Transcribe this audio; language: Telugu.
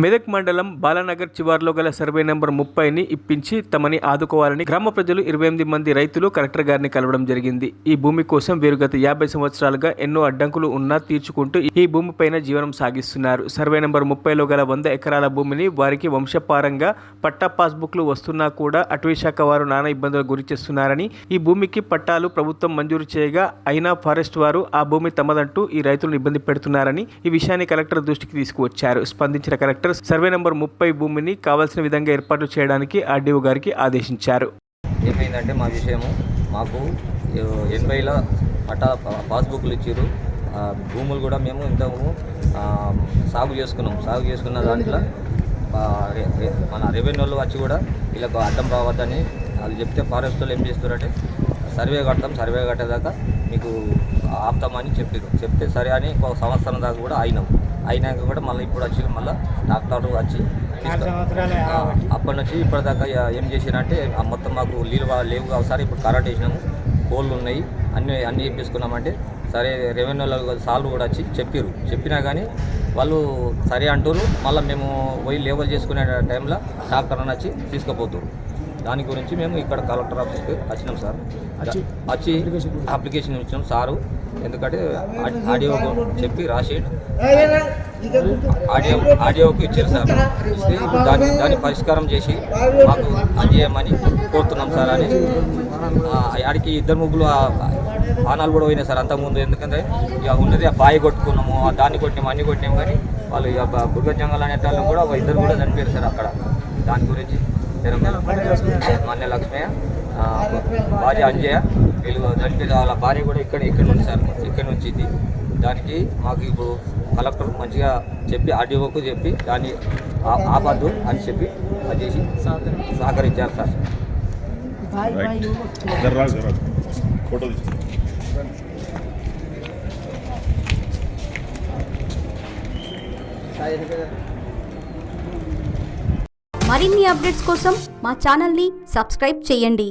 మెదక్ మండలం బాలానగర్ చివర్లో గల సర్వే నెంబర్ 30ని ఇప్పించి తమని ఆదుకోవాలని గ్రామ ప్రజలు 28 మంది రైతులు కలెక్టర్ గారిని కలవడం జరిగింది. ఈ భూమి కోసం వీరు గత 50 సంవత్సరాలుగా ఎన్నో అడ్డంకులు ఉన్నా తీర్చుకుంటూ ఈ భూమిపైన జీవనం సాగిస్తున్నారు. సర్వే నెంబర్ 30లో గల 100 ఎకరాల భూమిని వారికి వంశపారంగా పట్టా పాస్బుక్లు వస్తున్నా కూడా అటవీ శాఖ వారు నానా ఇబ్బందులకు గురి చేస్తున్నారని, ఈ భూమికి పట్టాలు ప్రభుత్వం మంజూరు చేయగా అయినా ఫారెస్ట్ వారు ఆ భూమి తమదంటూ ఈ రైతులను ఇబ్బంది పెడుతున్నారని ఈ విషయాన్ని కలెక్టర్ దృష్టికి తీసుకువచ్చారు. స్పందించిన కలెక్టర్ సర్వే నంబర్ 30 భూమిని కావాల్సిన విధంగా ఏర్పాట్లు చేయడానికి ఆర్డీఓ గారికి ఆదేశించారు. ఏమైందంటే మా విషయము మాకు 80ల పట్టా పాస్బుక్లు ఇచ్చారు. భూములు కూడా మేము ఇంతకు సాగు చేసుకున్న దాంట్లో మన రెవెన్యూలు వచ్చి కూడా వీళ్ళకు అడ్డం రావద్దని వాళ్ళు చెప్తే ఫారెస్ట్ వాళ్ళు ఏం చేస్తారంటే సర్వే కట్టేదాకా మీకు ఆపుతామని చెప్తే సరే అని ఒక సంవత్సరం దాకా కూడా అయినాక కూడా మళ్ళీ ఇప్పుడు వచ్చి మళ్ళీ డాక్టర్లు వచ్చి అప్పటి నుంచి ఇప్పటిదాకా ఏం చేసినంటే మొత్తం మాకు నీళ్ళు లేవు ఒకసారి ఇప్పుడు కరెంట్ వేసినాము, కోళ్ళు ఉన్నాయి, అన్నీ ఇప్పించుకున్నామంటే సరే రెవెన్యూలో సాల్వ్ కూడా వచ్చి చెప్పినా కానీ వాళ్ళు సరే అంటారు. మళ్ళీ మేము పోయి లేవల్ చేసుకునే టైంలో డాక్టర్ అని వచ్చి తీసుకుపోతారు. దాని గురించి మేము ఇక్కడ కలెక్టర్ ఆఫీస్కి వచ్చినాం సార్. వచ్చి అప్లికేషన్ ఇచ్చినాం సారు. ఎందుకంటే ఆడియోకు చెప్పి రాసి ఆడియోకి ఇచ్చారు సార్. ఇస్తే దాన్ని పరిష్కారం చేసి మాకు అందజేయమని కోరుతున్నాం సార్ అని. ఆడికి 2 ముగ్గులు ఆనాలు కూడా పోయినాయి సార్ అంతకుముందు. ఎందుకంటే ఇక ఉన్నది ఆ బాయి కొట్టుకున్నాము, దాన్ని కొట్టినాము, అన్ని కొట్టినాము. కానీ వాళ్ళు ఇక బుర్గ జంగల్ అనే వాళ్ళు కూడా 2 కూడా చనిపోయారు సార్ అక్కడ. దాని గురించి మన్నె లక్ష్మయ్య, భార్య అంజయ్య వీళ్ళు చనిపోయి వాళ్ళ భార్య కూడా ఇక్కడ నుంచి సార్, ఇక్కడ నుంచి ఇది. దానికి మాకు ఇప్పుడు కలెక్టర్ మంచిగా చెప్పి ఆర్డీఓకు చెప్పి దాన్ని ఆపద్దు అని చెప్పి అది చేసి సహకరించారు సార్. మరిన్ని అప్డేట్స్ కోసం మా ఛానల్ని సబ్స్క్రైబ్ చేయండి.